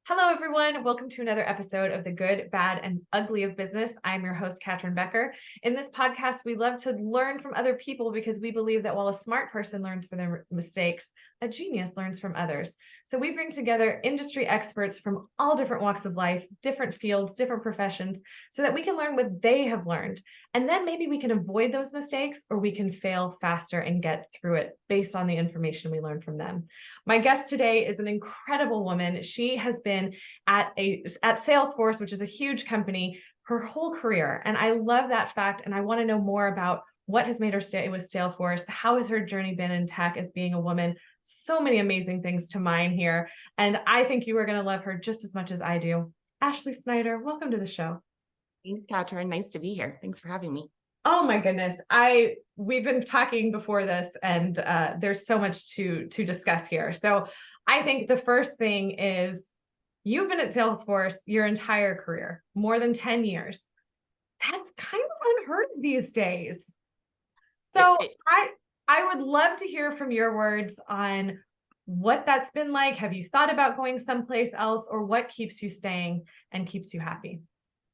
Hello, everyone. Welcome to another episode of The Good, Bad, and Ugly of Business. I'm your host, Catryn Becker. In this podcast, we love to learn from other people because we believe that while a smart person learns from their mistakes, a genius learns from others. So we bring together industry experts from all different walks of life, different fields, different professions, so that we can learn what they have learned. And then maybe we can avoid those mistakes or we can fail faster and get through it based on the information we learn from them. My guest today is an incredible woman. She has been at SalesForce, which is a huge company, her whole career. And I love that fact. And I want to know more about what has made her stay with Salesforce. How has her journey been in tech as being a woman? So many amazing things to mine here. And I think you are going to love her just as much as I do. Ashley Snyder, welcome to the show. Thanks, Catryn. Nice to be here. Thanks for having me. Oh my goodness. We've been talking before this and there's so much to discuss here. So I think the first thing is you've been at Salesforce your entire career, more than 10 years. That's kind of unheard of these days. So I would love to hear from your words on what that's been like. Have you thought about going someplace else, or what keeps you staying and keeps you happy?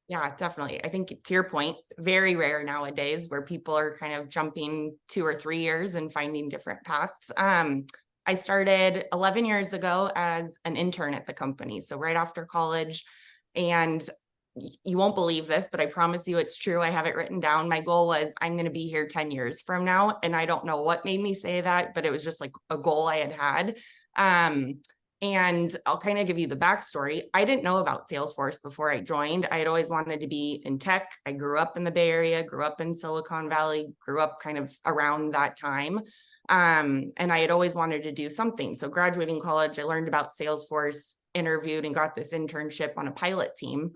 Yeah, definitely. I think to your point, very rare nowadays where people are kind of jumping 2 or 3 years and finding different paths. I started 11 years ago as an intern at the company. So right after college, and you won't believe this, but I promise you it's true. I have it written down. My goal was I'm going to be here 10 years from now. And I don't know what made me say that, but it was just like a goal I had. And I'll kind of give you the backstory. I didn't know about Salesforce before I joined. I had always wanted to be in tech. I grew up in the Bay Area, grew up in Silicon Valley, grew up kind of around that time. And I had always wanted to do something. So graduating college, I learned about Salesforce, interviewed and got this internship on a pilot team.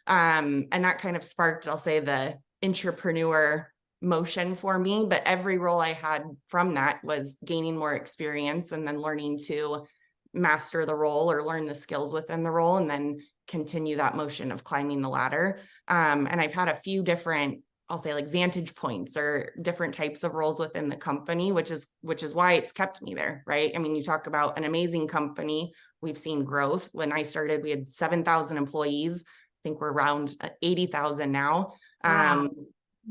And that kind of sparked, I'll say, the entrepreneur motion for me. But every role I had from that was gaining more experience and then learning to master the role or learn the skills within the role and then continue that motion of climbing the ladder. And I've had a few different, I'll say, like vantage points or different types of roles within the company, which is why it's kept me there, right? I mean, you talk about an amazing company. We've seen growth. When I started, we had 7,000 employees. I think we're around 80,000 now. Wow.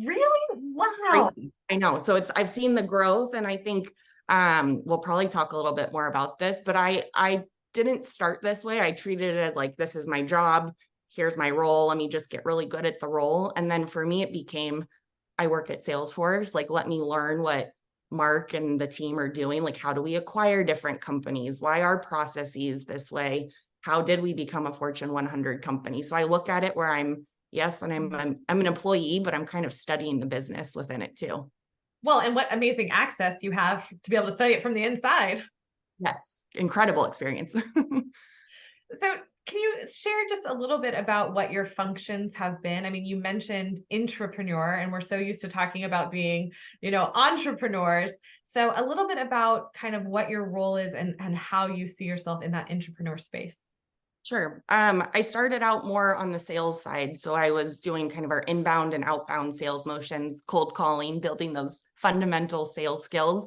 Really? Wow. I know. So I've seen the growth, and I think we'll probably talk a little bit more about this, but I didn't start this way. I treated it as like, this is my job. Here's my role. Let me just get really good at the role. And then for me, it became, I work at Salesforce. Like, let me learn what Mark and the team are doing. Like, how do we acquire different companies? Why are processes this way? How did we become a Fortune 100 company? So I look at it where I'm an employee, but I'm kind of studying the business within it too. Well, and what amazing access you have to be able to study it from the inside. Yes, incredible experience. So can you share just a little bit about what your functions have been? I mean, you mentioned intrapreneur, and we're so used to talking about being, entrepreneurs. So a little bit about kind of what your role is and how you see yourself in that intrapreneur space. Sure. I started out more on the sales side. So I was doing kind of our inbound and outbound sales motions, cold calling, building those fundamental sales skills.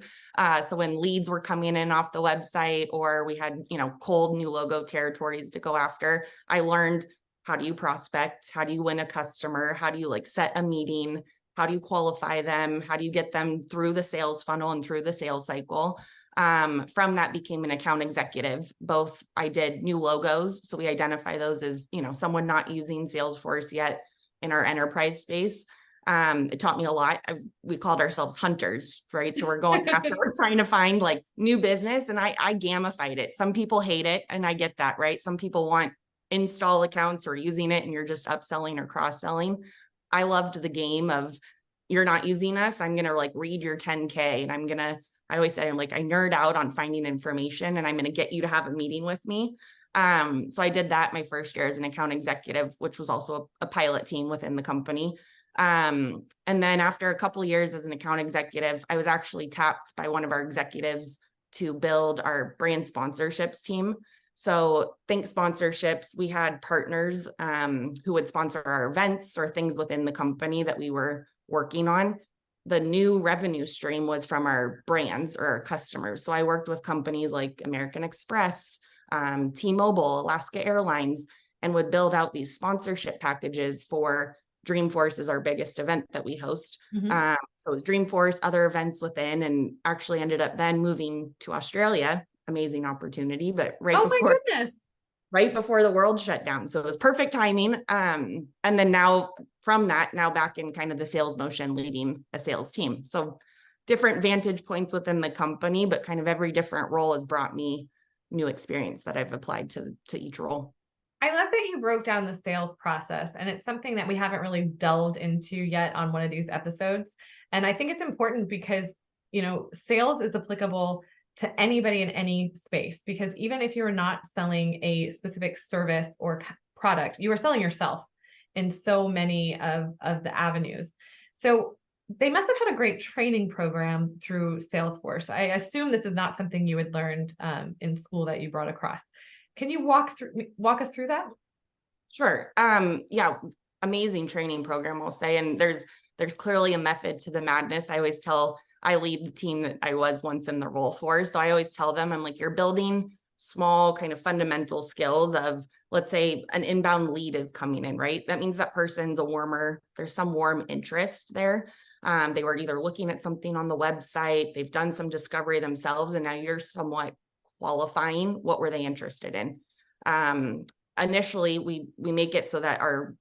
So when leads were coming in off the website, or we had, cold new logo territories to go after, I learned, how do you prospect? How do you win a customer? How do you set a meeting? How do you qualify them? How do you get them through the sales funnel and through the sales cycle? From that became an account executive. Both I did new logos. So we identify those as, someone not using Salesforce yet in our enterprise space. It taught me a lot. We called ourselves hunters, right? So we're going after, we're trying to find new business, and I gamified it. Some people hate it, and I get that, right? Some people want install accounts or using it and you're just upselling or cross-selling. I loved the game of, you're not using us. I'm going to read your 10K, and I always say, I nerd out on finding information, and I'm going to get you to have a meeting with me. So I did that my first year as an account executive, which was also a pilot team within the company. And then after a couple of years as an account executive, I was actually tapped by one of our executives to build our brand sponsorships team. So think sponsorships. We had partners who would sponsor our events or things within the company that we were working on. The new revenue stream was from our brands or our customers. So I worked with companies like American Express, T-Mobile, Alaska Airlines, and would build out these sponsorship packages for Dreamforce is our biggest event that we host. So it was Dreamforce, other events within, and actually ended up then moving to Australia. Amazing opportunity, but Oh my goodness. right before the world shut down. So it was perfect timing. And then now from that, now back in kind of the sales motion, leading a sales team. So different vantage points within the company, but kind of every different role has brought me new experience that I've applied to each role. I love that you broke down the sales process, and it's something that we haven't really delved into yet on one of these episodes. And I think it's important because, sales is applicable to anybody in any space, because even if you're not selling a specific service or product, you are selling yourself in so many of the avenues. So they must have had a great training program through SalesForce. I assume this is not something you had learned in school that you brought across. Can you walk us through that? Sure. Yeah, amazing training program, I'll say. And there's clearly a method to the madness. I lead the team that I was once in the role for. So I always tell them, I'm like, you're building small kind of fundamental skills of, let's say an inbound lead is coming in, right? That means that person's there's some warm interest there. They were either looking at something on the website, they've done some discovery themselves, and now you're somewhat qualifying what were they interested in. Initially, we make it so that our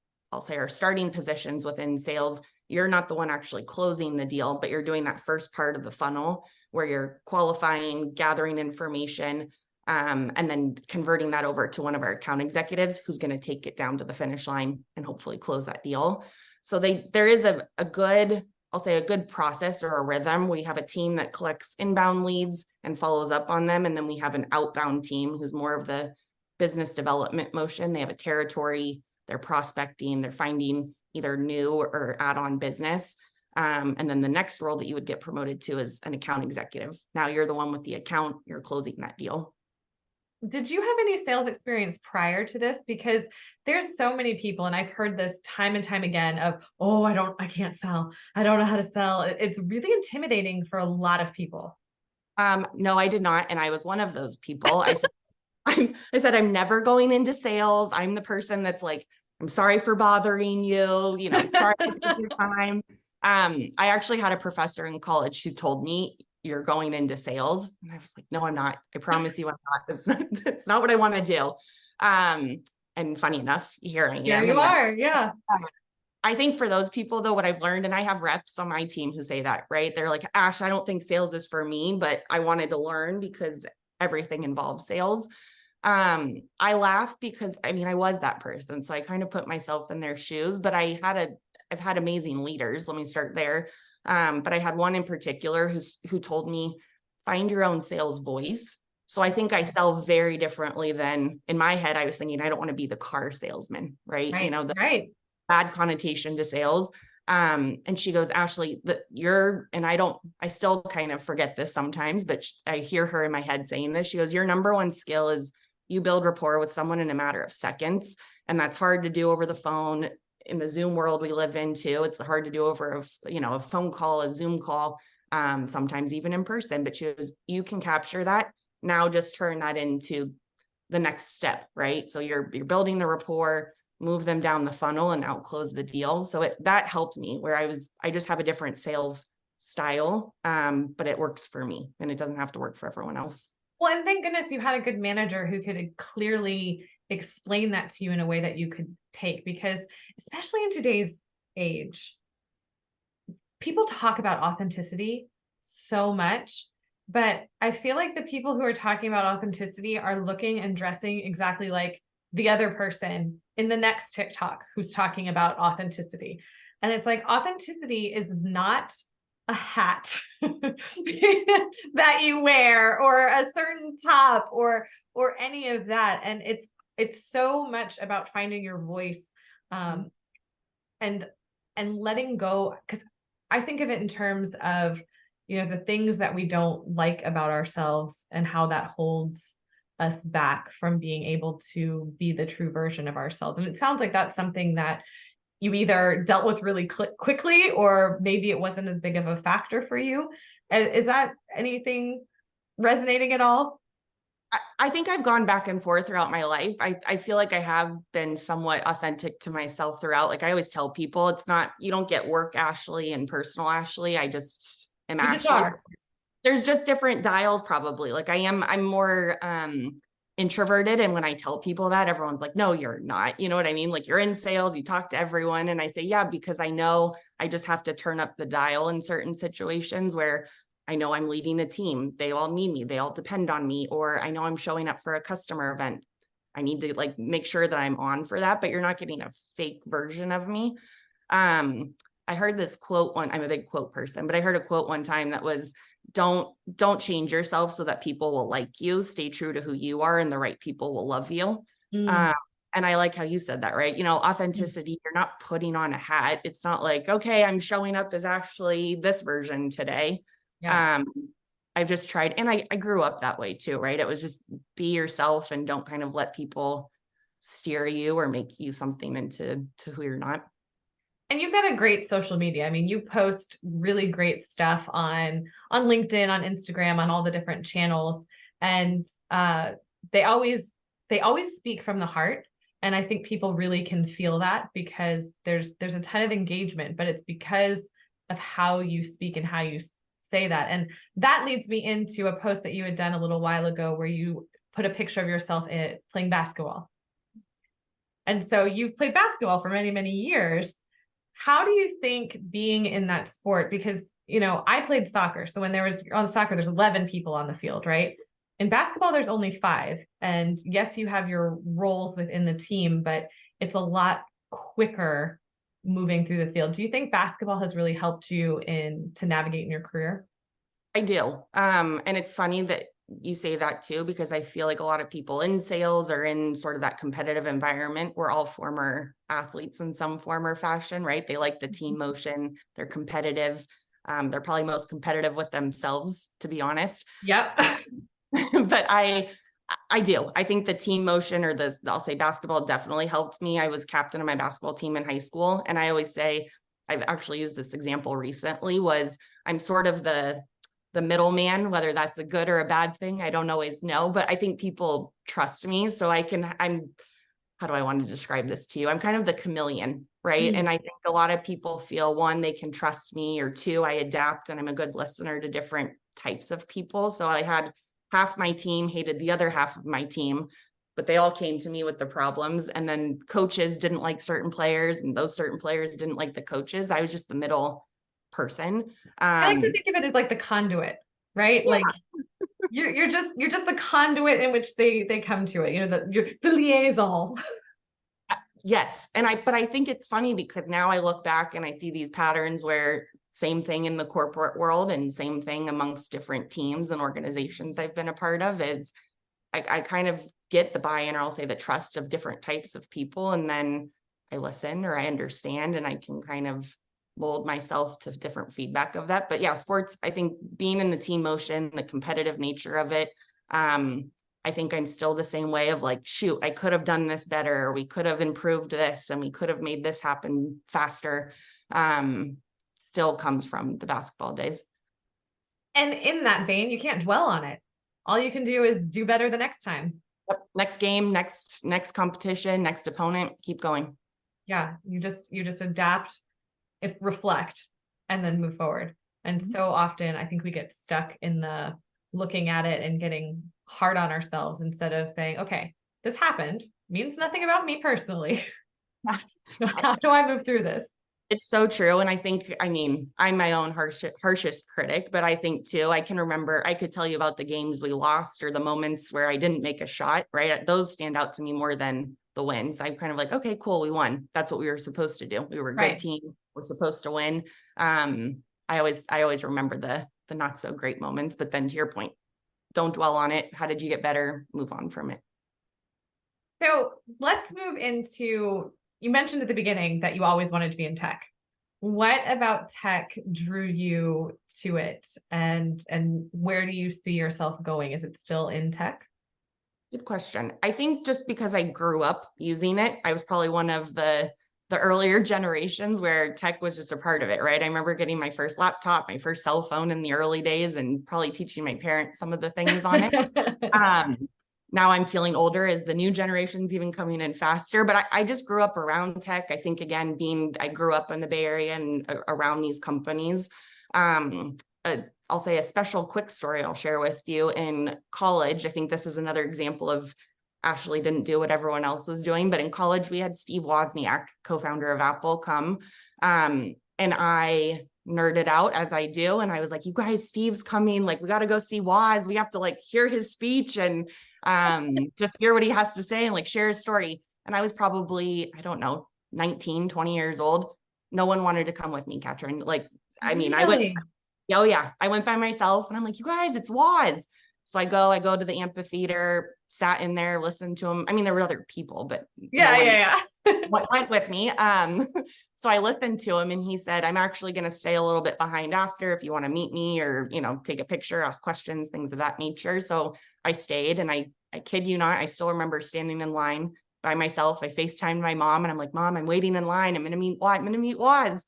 starting positions within sales, you're not the one actually closing the deal, but you're doing that first part of the funnel where you're qualifying, gathering information, and then converting that over to one of our account executives who's going to take it down to the finish line and hopefully close that deal. So there is a good process or a rhythm. We have a team that collects inbound leads and follows up on them. And then we have an outbound team who's more of the business development motion. They have a territory, they're prospecting, they're finding either new or add-on business. And then the next role that you would get promoted to is an account executive. Now you're the one with the account, you're closing that deal. Did you have any sales experience prior to this? Because there's so many people, and I've heard this time and time again of, oh, I can't sell. I don't know how to sell. It's really intimidating for a lot of people. No, I did not. And I was one of those people. I said, I'm never going into sales. I'm the person that's like, I'm sorry for bothering you, sorry to take your time. I actually had a professor in college who told me, you're going into sales. And I was like, no, I'm not. I promise you I'm not. That's not what I want to do. And funny enough, here I am. Here you are. Yeah. I think for those people though, what I've learned, and I have reps on my team who say that, right? They're like, Ash, I don't think sales is for me, but I wanted to learn because everything involves sales. I laugh because I was that person. So I kind of put myself in their shoes, but I've had amazing leaders. Let me start there. But I had one in particular who told me, find your own sales voice. So I think I sell very differently than in my head. I was thinking, I don't want to be the car salesman, right? Right. Bad connotation to sales. And she goes, Ashley, I still kind of forget this sometimes, but I hear her in my head saying this. She goes, your number one skill is you build rapport with someone in a matter of seconds. And that's hard to do over the phone. In the Zoom world we live in too, it's hard to do over a phone call, a Zoom call, sometimes even in person, but you can capture that. Now just turn that into the next step, right? So you're building the rapport, move them down the funnel and out close the deal. So that helped me where I just have a different sales style, but it works for me and it doesn't have to work for everyone else. Well, and thank goodness you had a good manager who could clearly explain that to you in a way that you could take, because especially in today's age, people talk about authenticity so much, but I feel like the people who are talking about authenticity are looking and dressing exactly like the other person in the next TikTok who's talking about authenticity. And it's like, authenticity is not a hat that you wear or a certain top or any of that. And it's so much about finding your voice, and letting go. Because I think of it in terms of, the things that we don't like about ourselves and how that holds us back from being able to be the true version of ourselves. And it sounds like that's something that you either dealt with really quickly, or maybe it wasn't as big of a factor for you. Is that anything resonating at all? I think I've gone back and forth throughout my life. I feel like I have been somewhat authentic to myself throughout. Like I always tell people, it's not, you don't get work Ashley and personal Ashley. I just am You just Ashley. are. There's just different dials probably. Like I'm more introverted. And when I tell people that, everyone's like, no, you're not. You know what I mean? Like you're in sales, you talk to everyone. And I say, yeah, because I know I just have to turn up the dial in certain situations where I know I'm leading a team. They all need me. They all depend on me. Or I know I'm showing up for a customer event. I need to like make sure that I'm on for that, but you're not getting a fake version of me. Um, I heard this quote I'm a big quote person, but I heard a quote one time that was, don't change yourself so that people will like you. Stay true to who you are and the right people will love you. Mm, Um, and I like how you said that, right? You know, mm, authenticity, you're not putting on a hat. It's not like, okay, I'm showing up as actually this version today. yeah. Um, I've just tried, and I grew up that way too, right? It was just be yourself and don't kind of let people steer you or make you something into who you're not. And you've got a great social media. I mean, you post really great stuff on LinkedIn, on Instagram, on all the different channels, and they always they always speak from the heart. And I think people really can feel that because there's a ton of engagement, but it's because of how you speak and how you say that. And that leads me into a post that you had done a little while ago where you put a picture of yourself playing basketball. And so you've played basketball for many, many years. How do you think being in that sport, because, I played soccer. So when there was on soccer, there's 11 people on the field, right? In basketball, there's only 5. And yes, you have your roles within the team, but it's a lot quicker moving through the field. Do you think basketball has really helped you to navigate in your career? I do. And it's funny that you say that too, because I feel like a lot of people in sales or in sort of that competitive environment, we're all former athletes in some form or fashion, right? They like the team motion, they're competitive. They're probably most competitive with themselves, to be honest. Yep. But I do. I think the team motion or I'll say basketball definitely helped me. I was captain of my basketball team in high school. And I always say, I've actually used this example recently, was I'm sort of the middleman, whether that's a good or a bad thing, I don't always know, but I think people trust me. So how do I want to describe this to you? I'm kind of the chameleon, right? Mm. And I think a lot of people feel, one, they can trust me, or two, I adapt and I'm a good listener to different types of people. So I had half my team hated the other half of my team, but they all came to me with the problems. And then coaches didn't like certain players and those certain players didn't like the coaches. I was just the middle person. I like to think of it as like the conduit, right? Yeah. Like you're just the conduit in which they come to it. You're the liaison. Yes. But I think it's funny because now I look back and I see these patterns where same thing in the corporate world and same thing amongst different teams and organizations I've been a part of is I kind of get the buy-in, or I'll say the trust of different types of people. And then I listen or I understand and I can kind of mold myself to different feedback of that. But yeah, sports, I think being in the team motion, the competitive nature of it, I think I'm still the same way of like, shoot, I could have done this better, or we could have improved this and we could have made this happen faster. Still comes from the basketball days. And in that vein, you can't dwell on it. All you can do is do better the next time. Yep. Next game, next competition, next opponent, keep going. Yeah, you just adapt, if reflect, and then move forward. And so often I think we get stuck in the looking at it and getting hard on ourselves instead of saying, okay, this happened, means nothing about me personally. How do I move through this? It's so true. And I think, I'm my own harshest critic, but I think too, I can remember, I could tell you about the games we lost or the moments where I didn't make a shot, right? Those stand out to me more than the wins. I'm kind of like, okay, cool, we won. That's what we were supposed to do. We were a good team. We're supposed to win. I always remember the not so great moments, but then to your point, don't dwell on it. How did you get better? Move on from it. So let's move into, you mentioned at the beginning that you always wanted to be in tech. What about tech drew you to it? And where do you see yourself going? Is it still in tech? Good question. I think just because I grew up using it, I was probably one of the earlier generations where tech was just a part of it, right? I remember getting my first laptop, my first cell phone in the early days, and probably teaching my parents some of the things on it. now I'm feeling older as the new generation's even coming in faster, but I just grew up around tech. I think, again, I grew up in the Bay Area and around these companies. I'll say a special quick story I'll share with you. In college, I think this is another example of Ashley didn't do what everyone else was doing, but in college we had Steve Wozniak, co-founder of Apple, come, and I nerded out as I do. And I was like, you guys, Steve's coming, like, we got to go see Woz. We have to like hear his speech and just hear what he has to say and like share his story. And I was probably, I don't know, 19, 20 years old. No one wanted to come with me, Catryn. Like, I mean, I went, oh yeah, I went by myself and I'm like, you guys, it's Woz. So I go to the amphitheater, sat in there, listened to him. I mean, there were other people, but yeah. went with me. So I listened to him and he said, I'm actually going to stay a little bit behind after if you want to meet me or, take a picture, ask questions, things of that nature. So I stayed, and I kid you not, I still remember standing in line by myself. I FaceTimed my mom and I'm like, Mom, I'm waiting in line. I'm going to meet Woz.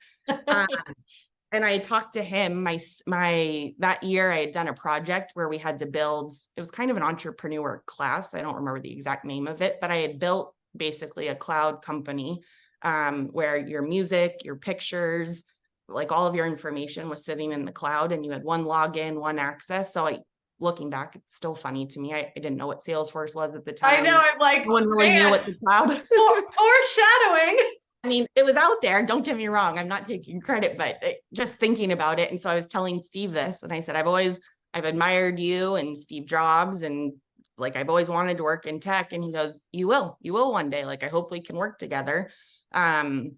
And I talked to him, that year I had done a project where we had to build, it was kind of an entrepreneur class. I don't remember the exact name of it, but I had built basically a cloud company where your music, your pictures, like all of your information was sitting in the cloud, and you had one login, one access. So looking back, it's still funny to me. I didn't know what SalesForce was at the time. I know, I'm like, no one really knew what the cloud. Foreshadowing. I mean, it was out there. Don't get me wrong. I'm not taking credit, but just thinking about it. And so I was telling Steve this, and I said, I've admired you and Steve Jobs, and like, I've always wanted to work in tech. And he goes, you will one day. Like, I hope we can work together. And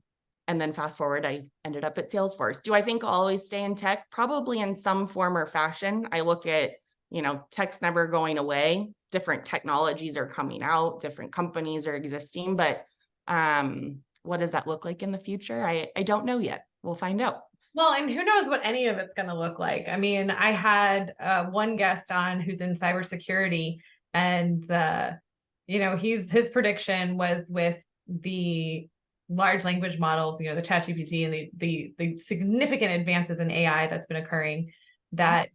then fast forward, I ended up at SalesForce. Do I think I'll always stay in tech? Probably in some form or fashion. I look at, tech's never going away. Different technologies are coming out, different companies are existing, but what does that look like in the future? I don't know yet. We'll find out. Well, and who knows what any of it's going to look like. I mean, I had one guest on who's in cybersecurity, and his prediction was with the large language models, the ChatGPT and the significant advances in AI that's been occurring, that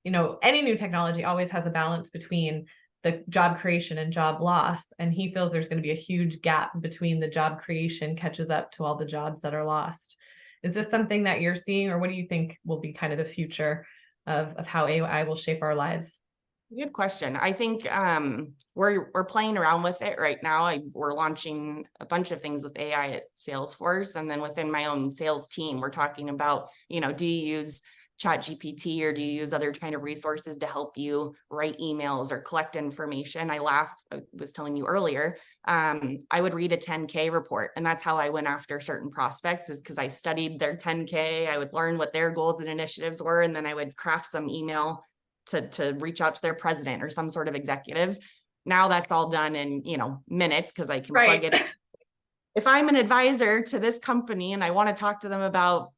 any new technology always has a balance between the job creation and job loss. And he feels there's going to be a huge gap between the job creation catches up to all the jobs that are lost. Is this something that you're seeing, or what do you think will be kind of the future of how AI will shape our lives? Good question. I think we're playing around with it right now. We're launching a bunch of things with AI at SalesForce. And then within my own sales team, we're talking about, do you use ChatGPT or do you use other kind of resources to help you write emails or collect information? I was telling you earlier, I would read a 10K report, and that's how I went after certain prospects, is because I studied their 10K. I would learn what their goals and initiatives were, and then I would craft some email to reach out to their president or some sort of executive. Now that's all done in, minutes, because I can plug it in. If I'm an advisor to this company and I want to talk to them about,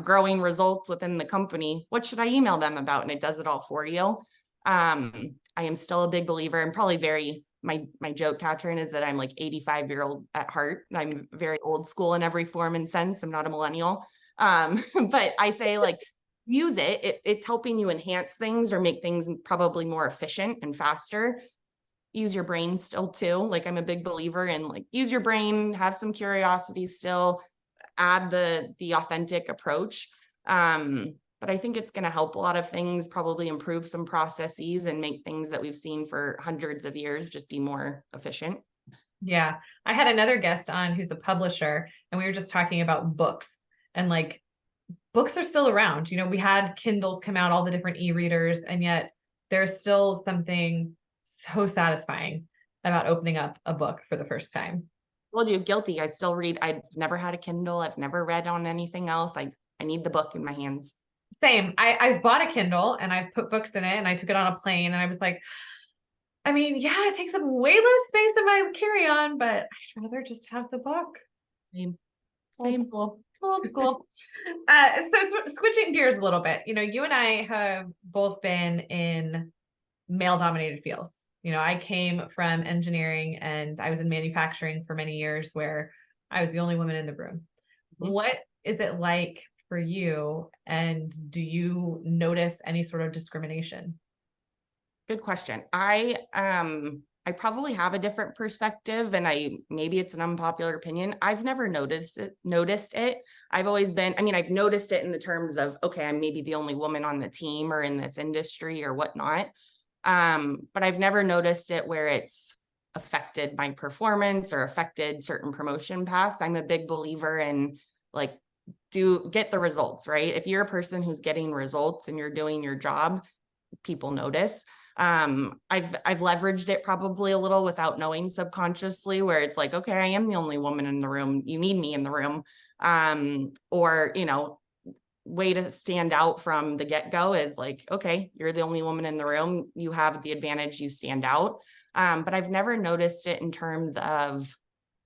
growing results within the company, what should I email them about? And it does it all for you. I am still a big believer, and probably my joke, Catryn, is that I'm like 85-year-old at heart. I'm very old school in every form and sense. I'm not a millennial. But I say, like, use it. It's helping you enhance things or make things probably more efficient and faster. Use your brain still too. Like, I'm a big believer in, like, use your brain, have some curiosity still, add the authentic approach. But I think it's going to help a lot of things, probably improve some processes and make things that we've seen for hundreds of years just be more efficient. Yeah. I had another guest on who's a publisher, and we were just talking about books, and like, books are still around. We had Kindles come out, all the different e-readers, and yet there's still something so satisfying about opening up a book for the first time. Told you, guilty. I still read. I've never had a Kindle. I've never read on anything else. I need the book in my hands. Same. I've bought a Kindle and I've put books in it, and I took it on a plane, and I was like, I mean, yeah, it takes up way less space in my carry-on, but I'd rather just have the book. Same. Old school. So switching gears a little bit, you and I have both been in male-dominated fields. I came from engineering, and I was in manufacturing for many years, where I was the only woman in the room. Mm-hmm. What is it like for you, and do you notice any sort of discrimination? Good question. I I probably have a different perspective, and maybe it's an unpopular opinion. I've never noticed it. I've always been, I mean, I've noticed it in the terms of, okay, I'm maybe the only woman on the team or in this industry or whatnot. But I've never noticed it where it's affected my performance or affected certain promotion paths. I'm a big believer in like, get the results, right? If you're a person who's getting results and you're doing your job, people notice. I've leveraged it probably a little without knowing subconsciously, where it's like, okay, I am the only woman in the room. You need me in the room. Or, way to stand out from the get-go is like, okay, you're the only woman in the room. You have the advantage, you stand out. But I've never noticed it in terms of,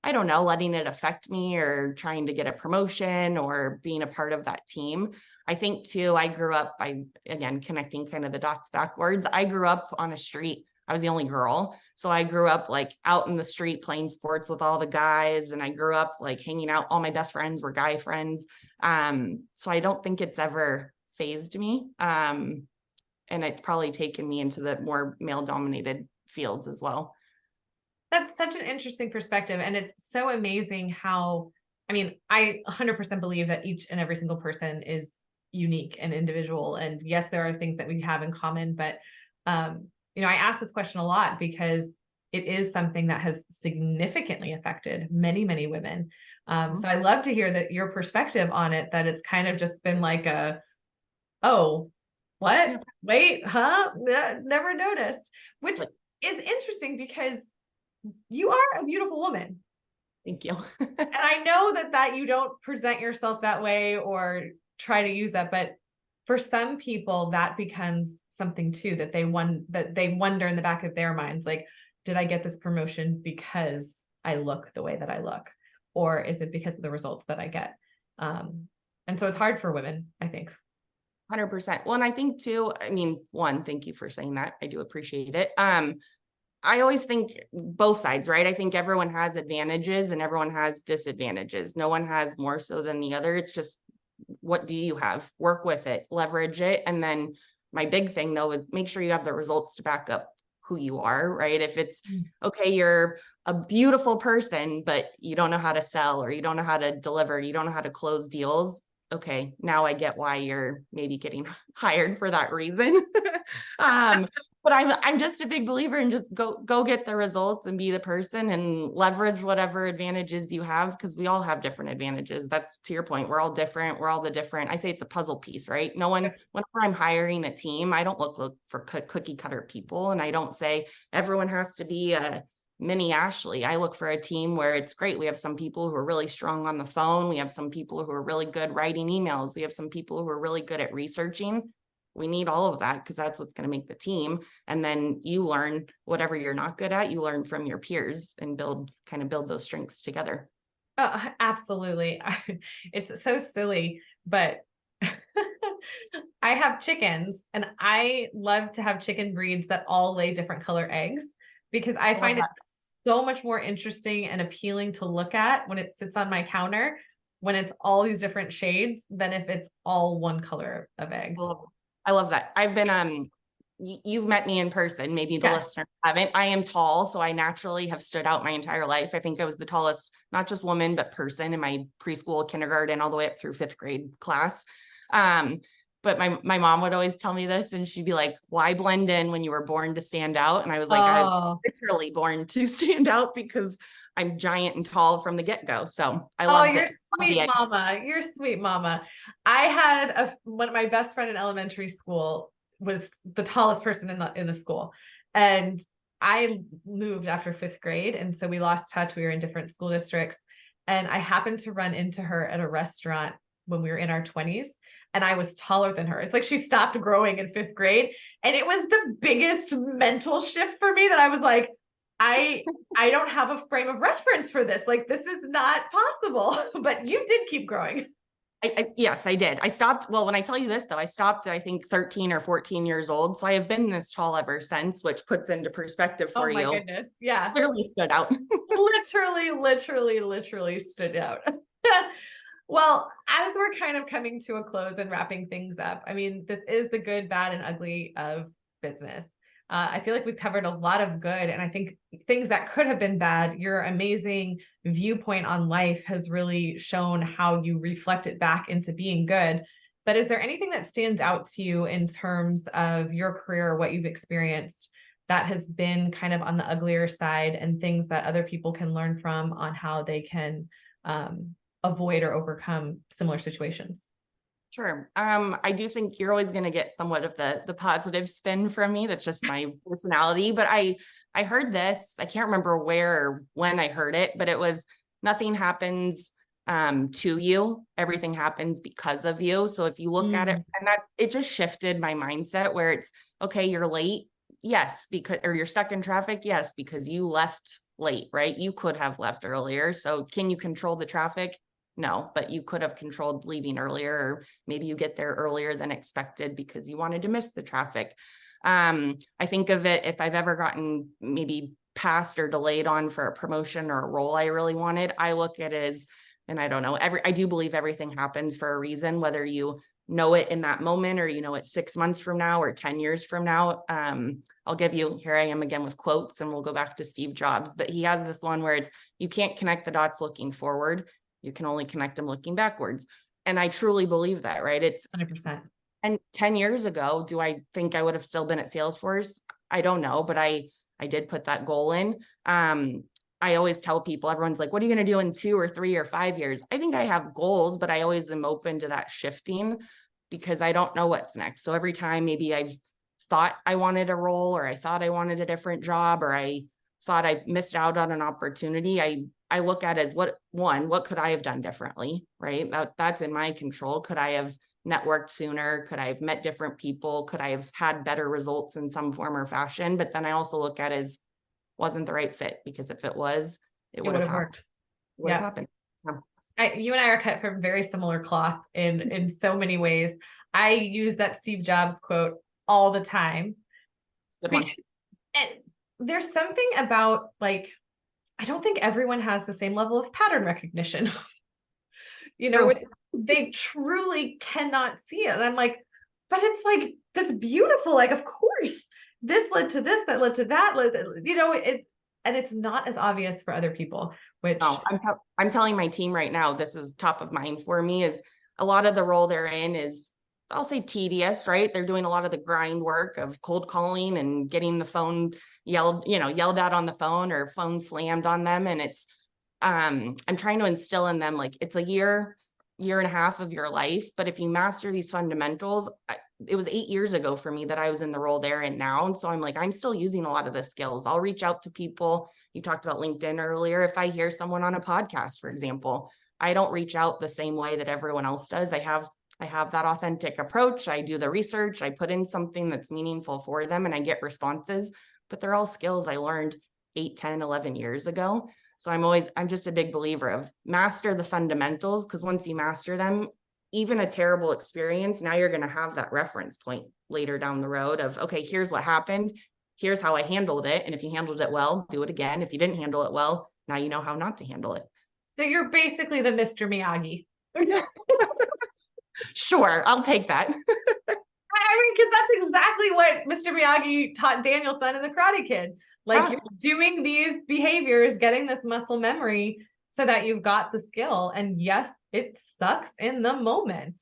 I don't know, letting it affect me or trying to get a promotion or being a part of that team. I think too, I grew up by, again, connecting kind of the dots backwards. I grew up on a street. I was the only girl. So I grew up like out in the street playing sports with all the guys. And I grew up like hanging out. All my best friends were guy friends. So I don't think it's ever phased me. And it's probably taken me into the more male dominated fields as well. That's such an interesting perspective. And it's so amazing how, I mean, I 100% believe that each and every single person is unique and individual. And yes, there are things that we have in common, but, I ask this question a lot because it is something that has significantly affected many, many women. So I love to hear that your perspective on it, that it's kind of just been like oh, what? Yeah. Wait, huh? Never noticed, which is interesting because you are a beautiful woman. Thank you. And I know that you don't present yourself that way or try to use that, but for some people that becomes something too, that they wonder in the back of their minds, like, did I get this promotion because I look the way that I look? Or is it because of the results that I get? And so it's hard for women, I think. 100%. Well, and I think too, I mean, one, thank you for saying that. I do appreciate it. I always think both sides, right? I think everyone has advantages and everyone has disadvantages. No one has more so than the other. It's just, what do you have? Work with it, leverage it. And then my big thing though is make sure you have the results to back up who you are, right? If it's, okay, you're a beautiful person, but you don't know how to sell or you don't know how to deliver, you don't know how to close deals. Okay, now I get why you're maybe getting hired for that reason. But I'm just a big believer in just go get the results and be the person and leverage whatever advantages you have, because we all have different advantages. That's to your point. We're all different. We're all the different. I say it's a puzzle piece, right? No one, whenever I'm hiring a team, I don't look for cookie cutter people, and I don't say everyone has to be a mini Ashley. I look for a team where it's great. We have some people who are really strong on the phone. We have some people who are really good writing emails. We have some people who are really good at researching. We need all of that because that's what's going to make the team. And then you learn whatever you're not good at, you learn from your peers and build those strengths together. Oh, absolutely. It's so silly, but I have chickens and I love to have chicken breeds that all lay different color eggs because I find it so much more interesting and appealing to look at when it sits on my counter, when it's all these different shades, than if it's all one color of egg. I love that. I've been, you've met me in person. Maybe the listeners haven't. I am tall, so I naturally have stood out my entire life. I think I was the tallest, not just woman, but person in my preschool, kindergarten, all the way up through 5th grade class. But my mom would always tell me this, and she'd be like, why blend in when you were born to stand out? And I was like, I was literally born to stand out because I'm giant and tall from the get-go. So I love you're sweet mama. You're sweet mama. I had one of my best friend in elementary school was the tallest person in the school. And I moved after 5th grade. And so we lost touch. We were in different school districts. And I happened to run into her at a restaurant when we were in our 20s. And I was taller than her. It's like she stopped growing in 5th grade. And it was the biggest mental shift for me that I was like, I don't have a frame of reference for this. Like, this is not possible, but you did keep growing. Yes, I did. I stopped. Well, when I tell you this though, I stopped, I think 13 or 14 years old. So I have been this tall ever since, which puts into perspective for you. Oh my goodness. Yeah. Literally stood out. literally stood out. Well, as we're kind of coming to a close and wrapping things up, I mean, this is the good, bad, and ugly of business. I feel like we've covered a lot of good, and I think things that could have been bad, your amazing viewpoint on life has really shown how you reflect it back into being good. But is there anything that stands out to you in terms of your career, what you've experienced that has been kind of on the uglier side, and things that other people can learn from on how they can avoid or overcome similar situations? Sure. I do think you're always going to get somewhat of the positive spin from me. That's just my personality. But I heard this. I can't remember where or when I heard it, but it was nothing happens to you. Everything happens because of you. So if you look at it, and that it just shifted my mindset where it's okay, you're late. Yes, because or you're stuck in traffic. Yes, because you left late, right? You could have left earlier. So can you control the traffic? No, but you could have controlled leaving earlier, or maybe you get there earlier than expected because you wanted to miss the traffic. I think of it, if I've ever gotten maybe passed or delayed on for a promotion or a role I really wanted, I look at it as, and I don't know, I do believe everything happens for a reason, whether you know it in that moment or you know it 6 months from now or 10 years from now. I'll give you, here I am again with quotes, and we'll go back to Steve Jobs, but he has this one where it's, you can't connect the dots looking forward. You can only connect them looking backwards. And I truly believe that, right? It's 100%. And 10 years ago, do I think I would have still been at SalesForce? I don't know, but I did put that goal in. I always tell people, everyone's like, what are you going to do in 2 or 3 or 5 years? I think I have goals, but I always am open to that shifting because I don't know what's next. So every time maybe I've thought I wanted a role, or I thought I wanted a different job, or I thought I missed out on an opportunity, I look at as what could I have done differently, right? That's in my control. Could I have networked sooner? Could I have met different people? Could I have had better results in some form or fashion? But then I also look at it as wasn't the right fit, because if it was, it would have worked. would have happened. Yeah. You and I are cut from very similar cloth in so many ways. I use that Steve Jobs quote all the time. Good one. There's something about, like, I don't think everyone has the same level of pattern recognition. They truly cannot see it. And I'm like, but it's like, that's beautiful. Like, of course, this led to this, that led to that, and it's not as obvious for other people, which I'm telling my team right now, this is top of mind for me, is a lot of the role they're in is, I'll say, tedious, right? They're doing a lot of the grind work of cold calling and getting the phone yelled at on the phone, or phone slammed on them. And it's, I'm trying to instill in them, like, it's a year and a half of your life. But if you master these fundamentals, it was 8 years ago for me that I was in the role they're in now. And so I'm like, I'm still using a lot of the skills. I'll reach out to people. You talked about LinkedIn earlier. If I hear someone on a podcast, for example, I don't reach out the same way that everyone else does. I have that authentic approach. I do the research. I put in something that's meaningful for them, and I get responses, but they're all skills I learned 8, 10, 11 years ago. So I'm just a big believer of master the fundamentals, because once you master them, even a terrible experience, now you're going to have that reference point later down the road of, okay, here's what happened. Here's how I handled it. And if you handled it well, do it again. If you didn't handle it well, now you know how not to handle it. So you're basically the Mr. Miyagi. Sure, I'll take that. Because that's exactly what Mr. Miyagi taught Daniel's son in The Karate Kid. Like, you're doing these behaviors, getting this muscle memory so that you've got the skill. And yes, it sucks in the moment.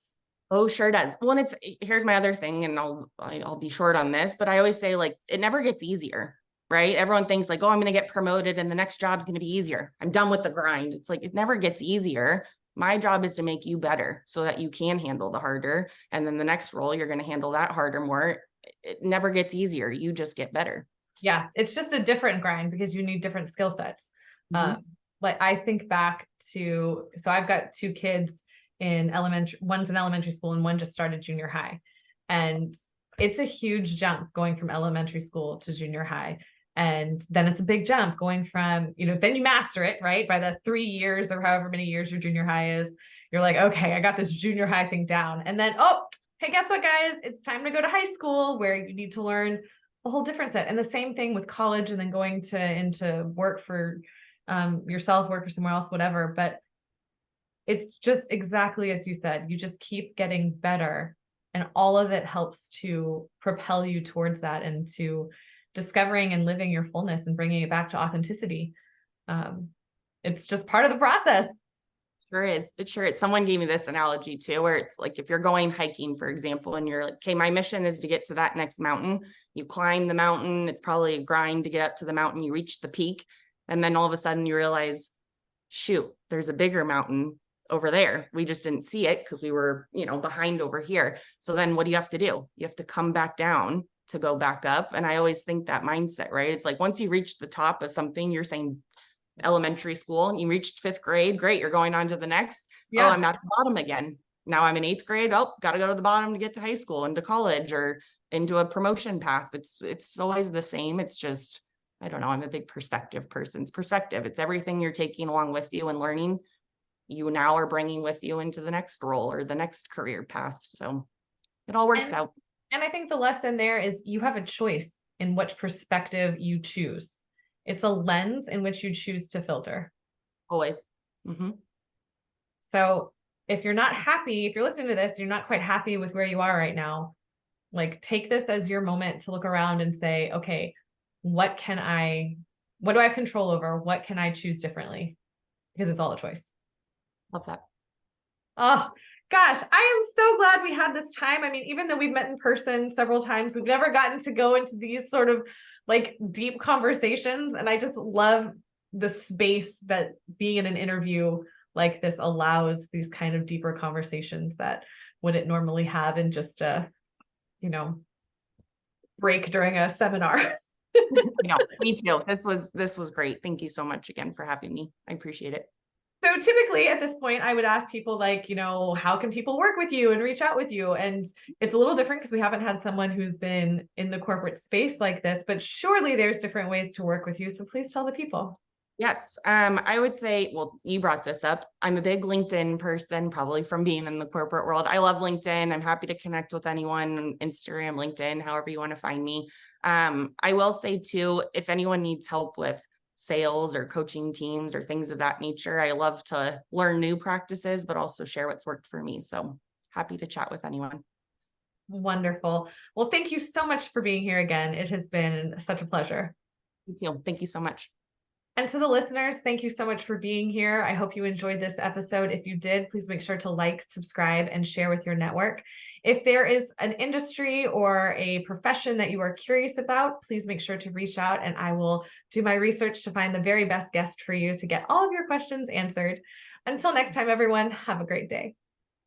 Oh, sure does. Well, and here's my other thing, and I'll be short on this, but I always say, like, it never gets easier, right? Everyone thinks like, oh, I'm going to get promoted and the next job's going to be easier. I'm done with the grind. It's like, it never gets easier. My job is to make you better so that you can handle the harder. And then the next role, you're going to handle that harder more. It never gets easier. You just get better. Yeah. It's just a different grind because you need different skill sets. Like, I think back to, so I've got 2 kids in elementary, one's in elementary school and one just started junior high. And it's a huge jump going from elementary school to junior high. And then it's a big jump going from, then you master it, right? By the 3 years or however many years your junior high is, you're like, okay, I got this junior high thing down. And then, oh, hey, guess what, guys? It's time to go to high school, where you need to learn a whole different set. And the same thing with college, and then going into work for yourself, work for somewhere else, whatever. But it's just exactly as you said, you just keep getting better, and all of it helps to propel you towards that and to discovering and living your fullness and bringing it back to authenticity. It's just part of the process. Sure is. It sure is. Someone gave me this analogy too, where it's like if you're going hiking, for example, and you're like, okay, my mission is to get to that next mountain. You climb the mountain. It's probably a grind to get up to the mountain. You reach the peak. And then all of a sudden you realize, shoot, there's a bigger mountain over there. We just didn't see it because we were, behind over here. So then what do you have to do? You have to come back down to go back up. And I always think that mindset, right? It's like once you reach the top of something, you're saying elementary school, you reached 5th grade, great, you're going on to the next. Yeah. Oh, I'm at the bottom again. Now I'm in 8th grade. Oh, got to go to the bottom to get to high school and to college or into a promotion path. It's always the same. It's just, I don't know. I'm a big perspective person. It's perspective. It's everything you're taking along with you and learning you now are bringing with you into the next role or the next career path. So it all works out. And I think the lesson there is you have a choice in which perspective you choose. It's a lens in which you choose to filter. Always. Mm-hmm. So if you're not happy, if you're listening to this, you're not quite happy with where you are right now, like take this as your moment to look around and say, okay, what do I have control over? What can I choose differently? Because it's all a choice. Love that. Oh, gosh, I am so glad we had this time. I mean, even though we've met in person several times, we've never gotten to go into these sort of like deep conversations. And I just love the space that being in an interview like this allows these kind of deeper conversations that wouldn't normally have in just a, break during a seminar. Me too. This was great. Thank you so much again for having me. I appreciate it. So typically at this point, I would ask people like, how can people work with you and reach out with you? And it's a little different because we haven't had someone who's been in the corporate space like this, but surely there's different ways to work with you. So please tell the people. Yes. I would say, well, you brought this up. I'm a big LinkedIn person, probably from being in the corporate world. I love LinkedIn. I'm happy to connect with anyone on Instagram, LinkedIn, however you want to find me. I will say too, if anyone needs help with sales or coaching teams or things of that nature, I love to learn new practices, but also share what's worked for me. So happy to chat with anyone. Wonderful. Well, thank you so much for being here again. It has been such a pleasure. You too. Thank you so much. And to the listeners, thank you so much for being here. I hope you enjoyed this episode. If you did, please make sure to like, subscribe, and share with your network. If there is an industry or a profession that you are curious about, please make sure to reach out and I will do my research to find the very best guest for you to get all of your questions answered. Until next time, everyone, have a great day.